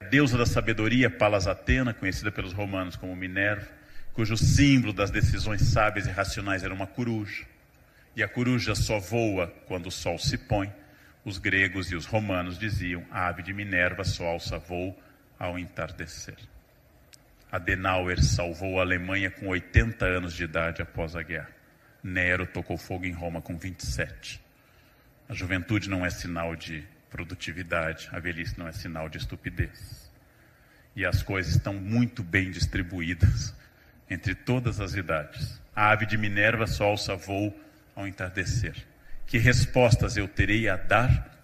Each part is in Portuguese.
deusa da sabedoria, Palas Atena, conhecida pelos romanos como Minerva, cujo símbolo das decisões sábias e racionais era uma coruja. E a coruja só voa quando o sol se põe. Os gregos e os romanos diziam: a ave de Minerva só alça voo ao entardecer. Adenauer salvou a Alemanha com 80 anos de idade após a guerra. Nero tocou fogo em Roma com 27. A juventude não é sinal de produtividade, a velhice não é sinal de estupidez. E as coisas estão muito bem distribuídas entre todas as idades. A ave de Minerva só alça voo ao entardecer. Que respostas eu terei a dar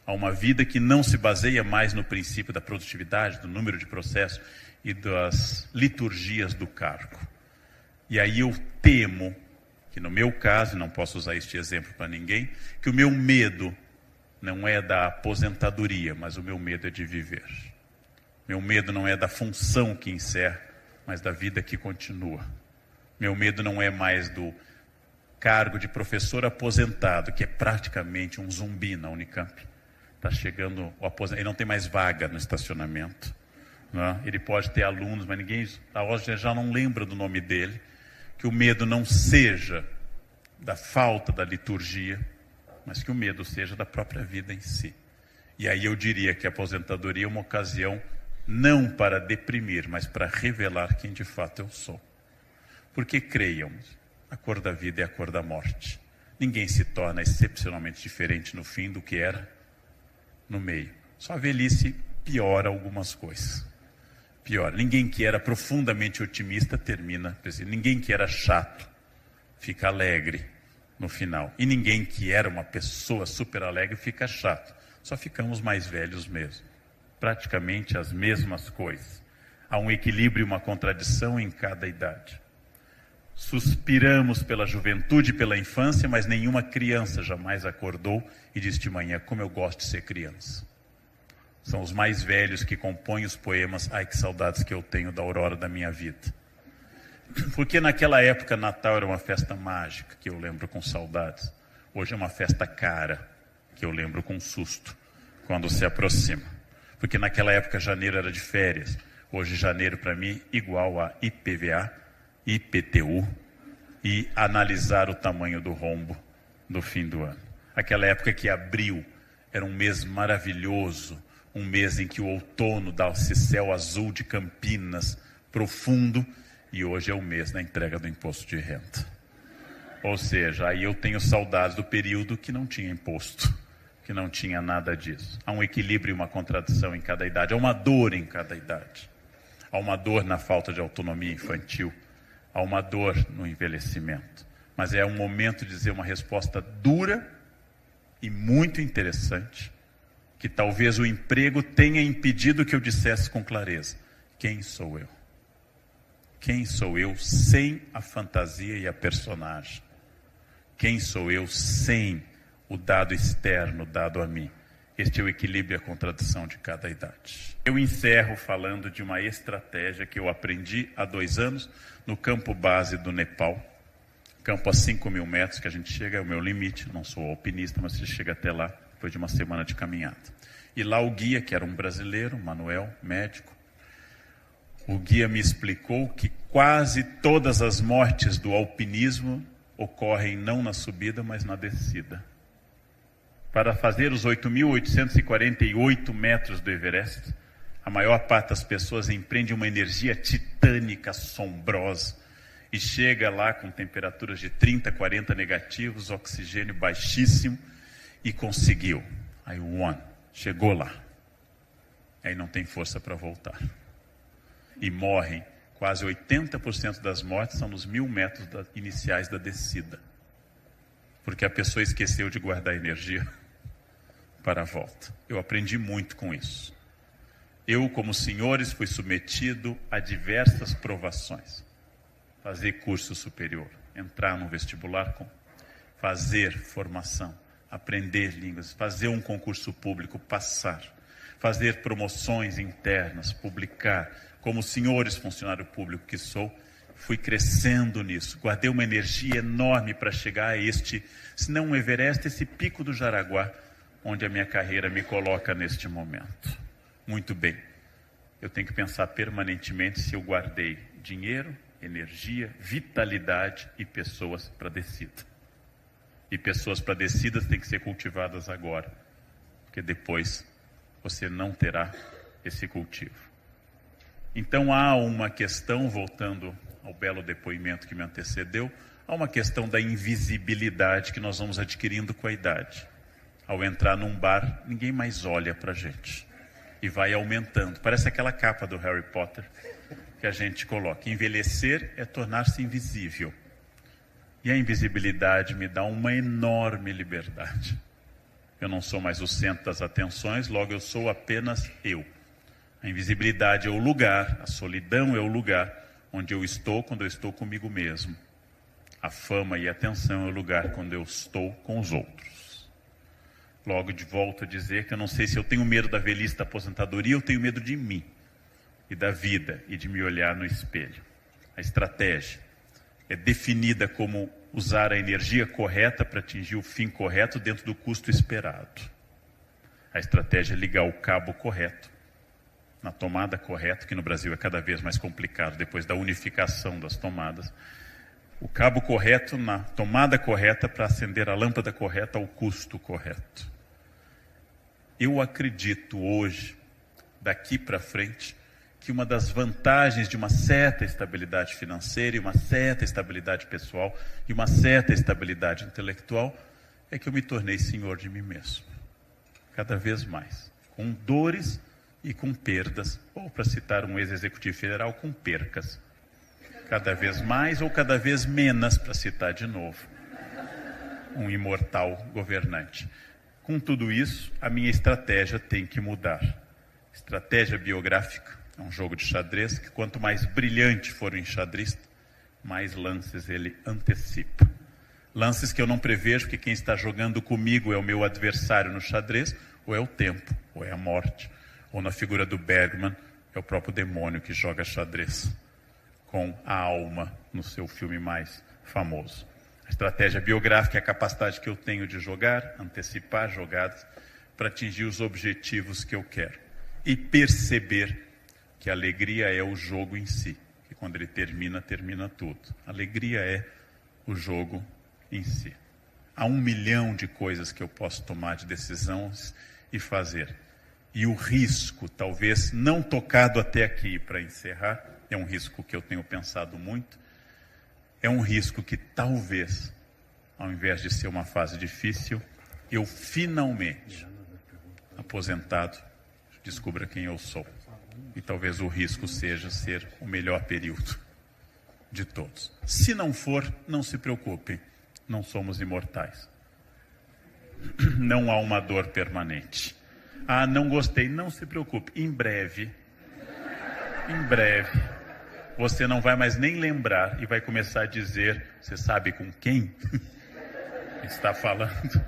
a uma vida que não se baseia mais no princípio da produtividade, do número de processos e das liturgias do cargo? E aí eu temo que no meu caso, e não posso usar este exemplo para ninguém, que o meu medo não é da aposentadoria, mas o meu medo é de viver. Meu medo não é da função que encerra, mas da vida que continua. Meu medo não é mais do cargo de professor aposentado, que é praticamente um zumbi na Unicamp. Está chegando o aposentado, ele não tem mais vaga no estacionamento. Né? Ele pode ter alunos, mas ninguém, a OSGE já não lembra do nome dele. Que o medo não seja da falta da liturgia, mas que o medo seja da própria vida em si. E aí eu diria que a aposentadoria é uma ocasião não para deprimir, mas para revelar quem de fato eu sou. Porque creiam, a cor da vida é a cor da morte. Ninguém se torna excepcionalmente diferente no fim do que era no meio. Só a velhice piora algumas coisas. Pior, ninguém que era profundamente otimista termina, ninguém que era chato fica alegre no final. E ninguém que era uma pessoa super alegre fica chato. Só ficamos mais velhos mesmo. Praticamente as mesmas coisas. Há um equilíbrio e uma contradição em cada idade. Suspiramos pela juventude e pela infância, mas nenhuma criança jamais acordou e disse de manhã: como eu gosto de ser criança. São os mais velhos que compõem os poemas "Ai, que saudades que eu tenho da aurora da minha vida". Porque naquela época Natal era uma festa mágica, que eu lembro com saudades. Hoje é uma festa cara, que eu lembro com susto, quando se aproxima. Porque naquela época janeiro era de férias. Hoje janeiro para mim igual a IPVA, IPTU e analisar o tamanho do rombo do fim do ano. Aquela época que abril era um mês maravilhoso, um mês em que o outono dá esse céu azul de Campinas profundo, e hoje é o mês da entrega do imposto de renda. Ou seja, aí eu tenho saudades do período que não tinha imposto, que não tinha nada disso. Há um equilíbrio e uma contradição em cada idade, há uma dor em cada idade. Há uma dor na falta de autonomia infantil, há uma dor no envelhecimento. Mas é um momento de dizer uma resposta dura e muito interessante, que talvez o emprego tenha impedido que eu dissesse com clareza: quem sou eu? Quem sou eu sem a fantasia e a personagem? Quem sou eu sem o dado externo dado a mim? Este é o equilíbrio e a contradição de cada idade. Eu encerro falando de uma estratégia que eu aprendi há 2 anos no campo base do Nepal. Campo a 5.000 metros, que a gente chega, é o meu limite. Eu não sou alpinista, mas você chega até lá depois de uma semana de caminhada. E lá o guia, que era um brasileiro, Manuel, médico, o guia me explicou que quase todas as mortes do alpinismo ocorrem não na subida, mas na descida. Para fazer os 8.848 metros do Everest, a maior parte das pessoas empreende uma energia titânica, assombrosa, e chega lá com temperaturas de 30, 40 negativos, oxigênio baixíssimo, e conseguiu. Aí chegou lá. Aí não tem força para voltar. E morrem, quase 80% das mortes são nos 1.000 metros iniciais da descida. Porque a pessoa esqueceu de guardar energia para a volta. Eu aprendi muito com isso. Eu, como senhores, fui submetido a diversas provações. Fazer curso superior, entrar no vestibular, fazer formação, aprender línguas, fazer um concurso público, passar, fazer promoções internas, publicar. Como senhores funcionário público que sou, fui crescendo nisso. Guardei uma energia enorme para chegar a este, se não um Everest, esse pico do Jaraguá, onde a minha carreira me coloca neste momento. Muito bem. eu tenho que pensar permanentemente se eu guardei dinheiro, energia, vitalidade e pessoas para descida. E pessoas para descidas têm que ser cultivadas agora, porque depois você não terá esse cultivo. Então há uma questão, voltando ao belo depoimento que me antecedeu, há uma questão da invisibilidade que nós vamos adquirindo com a idade. Ao entrar num bar, ninguém mais olha para a gente. E vai aumentando. Parece aquela capa do Harry Potter que a gente coloca. Envelhecer é tornar-se invisível. E a invisibilidade me dá uma enorme liberdade. Eu não sou mais o centro das atenções, logo eu sou apenas eu. A invisibilidade é o lugar, a solidão é o lugar onde eu estou quando eu estou comigo mesmo. A fama e a atenção é o lugar quando eu estou com os outros. Logo de volta a dizer que eu não sei se eu tenho medo da velhice da aposentadoria, eu tenho medo de mim e da vida e de me olhar no espelho. A estratégia é definida como usar a energia correta para atingir o fim correto dentro do custo esperado. A estratégia é ligar o cabo correto na tomada correta, que no Brasil é cada vez mais complicado depois da unificação das tomadas. O cabo correto na tomada correta para acender a lâmpada correta ao custo correto. Eu acredito hoje, daqui para frente, que uma das vantagens de uma certa estabilidade financeira e uma certa estabilidade pessoal e uma certa estabilidade intelectual é que eu me tornei senhor de mim mesmo. Cada vez mais. Com dores e com perdas, ou para citar um ex-executivo federal, com percas. Cada vez mais ou cada vez menos, para citar de novo um imortal governante. Com tudo isso, a minha estratégia tem que mudar. Estratégia biográfica é um jogo de xadrez que quanto mais brilhante for o enxadrista, mais lances ele antecipa. Lances que eu não prevejo, porque quem está jogando comigo é o meu adversário no xadrez, ou é o tempo, ou é a morte. Ou na figura do Bergman, é o próprio demônio que joga xadrez com a alma no seu filme mais famoso. A estratégia biográfica é a capacidade que eu tenho de jogar, antecipar jogadas, para atingir os objetivos que eu quero. E perceber que a alegria é o jogo em si. Que quando ele termina, termina tudo. A alegria é o jogo em si. Há 1 milhão de coisas que eu posso tomar de decisões e fazer. E o risco, talvez não tocado até aqui para encerrar, é um risco que eu tenho pensado muito, é um risco que talvez, ao invés de ser uma fase difícil, eu finalmente, aposentado, descubra quem eu sou. E talvez o risco seja ser o melhor período de todos. Se não for, não se preocupem, não somos imortais. Não há uma dor permanente. Ah, não gostei, não se preocupe, em breve, você não vai mais nem lembrar e vai começar a dizer, você sabe com quem está falando?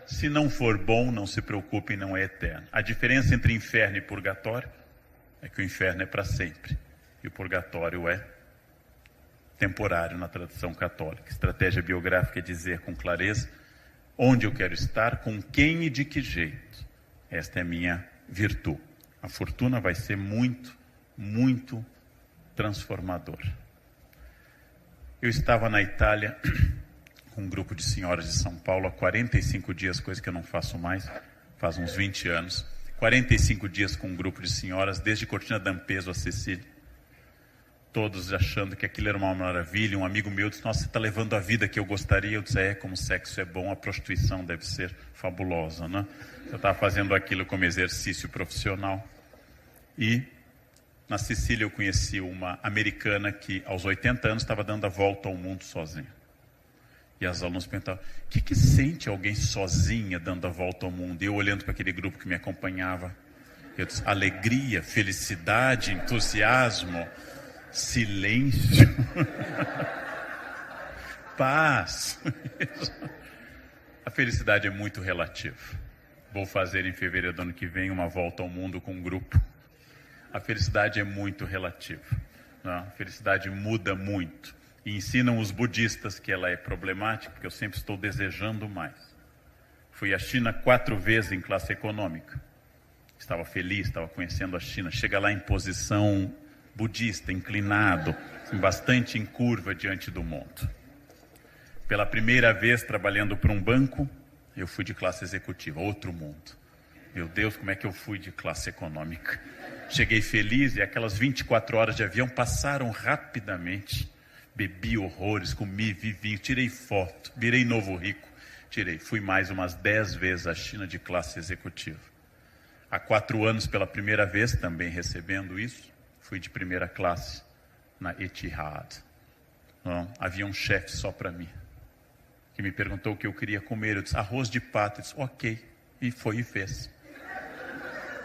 Se não for bom, não se preocupe, não é eterno. A diferença entre inferno e purgatório é que o inferno é para sempre e o purgatório é temporário na tradição católica. Estratégia biográfica é dizer com clareza onde eu quero estar, com quem e de que jeito. Esta é a minha virtude. A fortuna vai ser muito, muito transformadora. Eu estava na Itália com um grupo de senhoras de São Paulo há 45 dias, coisa que eu não faço mais, faz uns 20 anos. 45 dias com um grupo de senhoras, desde Cortina d'Ampezzo a Sicília. Todos achando que aquilo era uma maravilha. Um amigo meu disse, nossa, você está levando a vida que eu gostaria. Eu disse, como o sexo é bom, a prostituição deve ser fabulosa, né? Eu estava fazendo aquilo como exercício profissional. E na Sicília eu conheci uma americana que aos 80 anos estava dando a volta ao mundo sozinha. E as alunas perguntavam, o que sente alguém sozinha dando a volta ao mundo? E eu olhando para aquele grupo que me acompanhava, eu disse, alegria, felicidade, entusiasmo, silêncio, paz. A felicidade é muito relativa. Vou fazer em fevereiro do ano que vem uma volta ao mundo com um grupo. A felicidade é muito relativa. A felicidade muda muito. E ensinam os budistas que ela é problemática, porque eu sempre estou desejando mais. Fui à China 4 vezes em classe econômica. Estava feliz, estava conhecendo a China. Chega lá em posição budista, inclinado, assim, bastante em curva diante do mundo. Pela primeira vez trabalhando para um banco, eu fui de classe executiva, outro mundo. Meu Deus, como é que eu fui de classe econômica? Cheguei feliz e aquelas 24 horas de avião passaram rapidamente. Bebi horrores, comi, vivi, tirei foto, virei novo rico. Fui mais umas 10 vezes à China de classe executiva. Há 4 anos, pela primeira vez, também recebendo isso, fui de primeira classe na Etihad. Não, havia um chefe só para mim, que me perguntou o que eu queria comer. Eu disse, arroz de pato. Eu disse, ok. E foi e fez.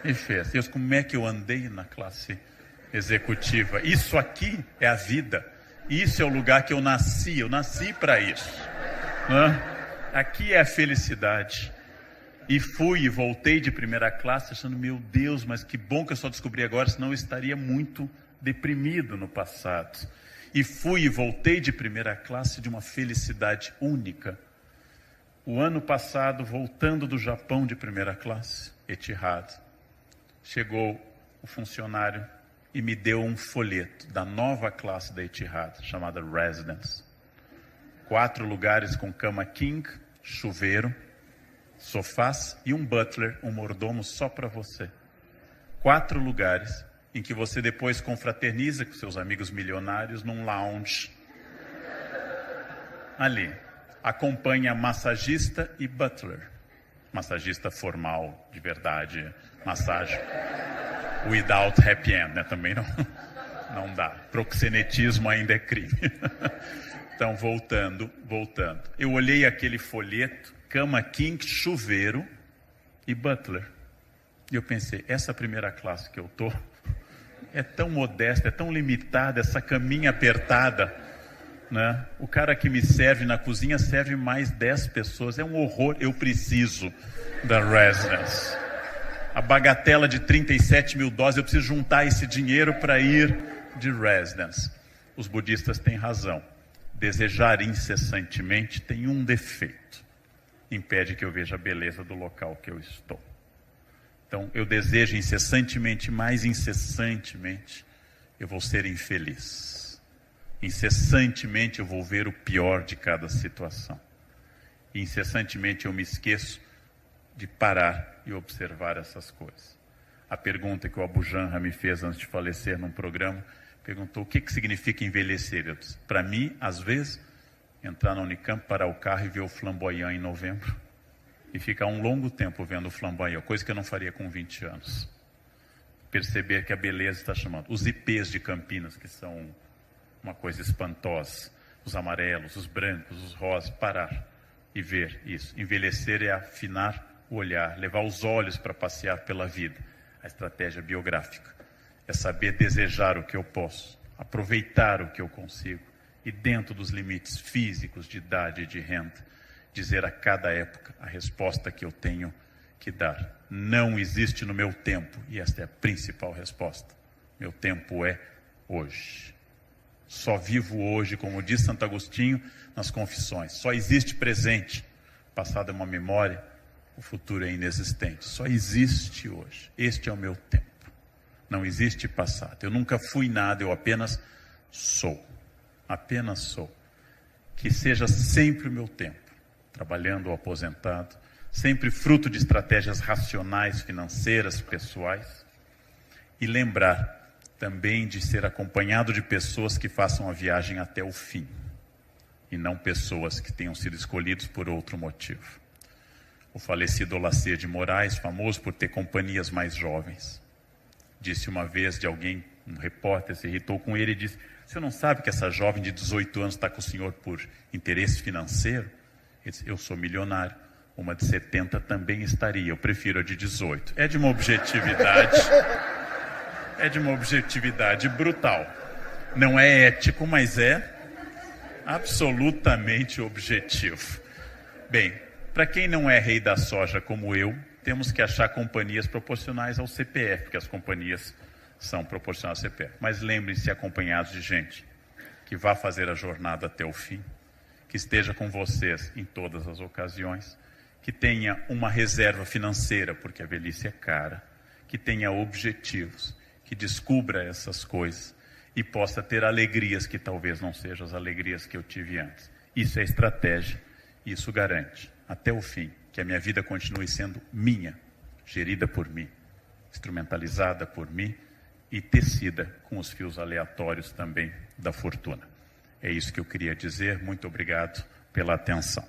E fez. Deus, como é que eu andei na classe executiva? Isso aqui é a vida. Isso é o lugar que eu nasci. Eu nasci para isso. Aqui é a felicidade. E fui e voltei de primeira classe achando, meu Deus, mas que bom que eu só descobri agora, senão eu estaria muito deprimido no passado. E fui e voltei de primeira classe de uma felicidade única. O ano passado, voltando do Japão de primeira classe, Etihad, chegou o funcionário e me deu um folheto da nova classe da Etihad, chamada Residence. 4 lugares com cama king, chuveiro, sofás e um butler, um mordomo só para você. 4 lugares em que você depois confraterniza com seus amigos milionários num lounge. Ali, acompanha massagista e butler. Massagista formal, de verdade, massagem. Without happy end, né? Também não dá. Proxenetismo ainda é crime. Então, voltando. Eu olhei aquele folheto, cama king, chuveiro e butler. E eu pensei, essa primeira classe que eu tô é tão modesta, é tão limitada, essa caminha apertada, né? O cara que me serve na cozinha serve mais 10 pessoas. É um horror. Eu preciso da Residence. A bagatela de 37 mil dólares, eu preciso juntar esse dinheiro para ir de Residence. Os budistas têm razão. Desejar incessantemente tem um defeito. Impede que eu veja a beleza do local que eu estou. Então, eu desejo incessantemente, mais incessantemente, eu vou ser infeliz. Incessantemente eu vou ver o pior de cada situação. Incessantemente eu me esqueço de parar e observar essas coisas. A pergunta que o Abu Janra me fez antes de falecer num programa, perguntou o que significa envelhecer. Eu disse, para mim, às vezes, entrar na Unicamp, parar o carro e ver o Flamboyant em novembro e ficar um longo tempo vendo o Flamboyant, coisa que eu não faria com 20 anos. Perceber que a beleza está chamando. Os ipês de Campinas, que são uma coisa espantosa, os amarelos, os brancos, os rosas, parar e ver isso. Envelhecer é afinar o olhar, levar os olhos para passear pela vida. A estratégia biográfica é saber desejar o que eu posso, aproveitar o que eu consigo e dentro dos limites físicos, de idade e de renda, dizer a cada época a resposta que eu tenho que dar. Não existe no meu tempo, e esta é a principal resposta. Meu tempo é hoje. Só vivo hoje, como diz Santo Agostinho nas Confissões. Só existe presente. Passado é uma memória, o futuro é inexistente. Só existe hoje. Este é o meu tempo. Não existe passado. Eu nunca fui nada, eu apenas sou. Apenas sou. Que seja sempre o meu tempo, trabalhando ou aposentado, sempre fruto de estratégias racionais, financeiras, pessoais, e lembrar também de ser acompanhado de pessoas que façam a viagem até o fim, e não pessoas que tenham sido escolhidos por outro motivo. O falecido Olacir de Moraes, famoso por ter companhias mais jovens, disse uma vez de alguém, um repórter se irritou com ele e disse, o senhor não sabe que essa jovem de 18 anos está com o senhor por interesse financeiro? Ele disse, eu sou milionário. Uma de 70 também estaria, eu prefiro a de 18. É de uma objetividade brutal. Não é ético, mas é absolutamente objetivo. Bem, para quem não é rei da soja como eu, temos que achar companhias proporcionais ao CPF, porque as companhias são proporcionais ao CPF. Mas lembrem-se, acompanhados de gente que vá fazer a jornada até o fim, que esteja com vocês em todas as ocasiões, que tenha uma reserva financeira, porque a velhice é cara, que tenha objetivos, que descubra essas coisas e possa ter alegrias que talvez não sejam as alegrias que eu tive antes. Isso é estratégia, isso garante, até o fim, que a minha vida continue sendo minha, gerida por mim, instrumentalizada por mim e tecida com os fios aleatórios também da fortuna. É isso que eu queria dizer. Muito obrigado pela atenção.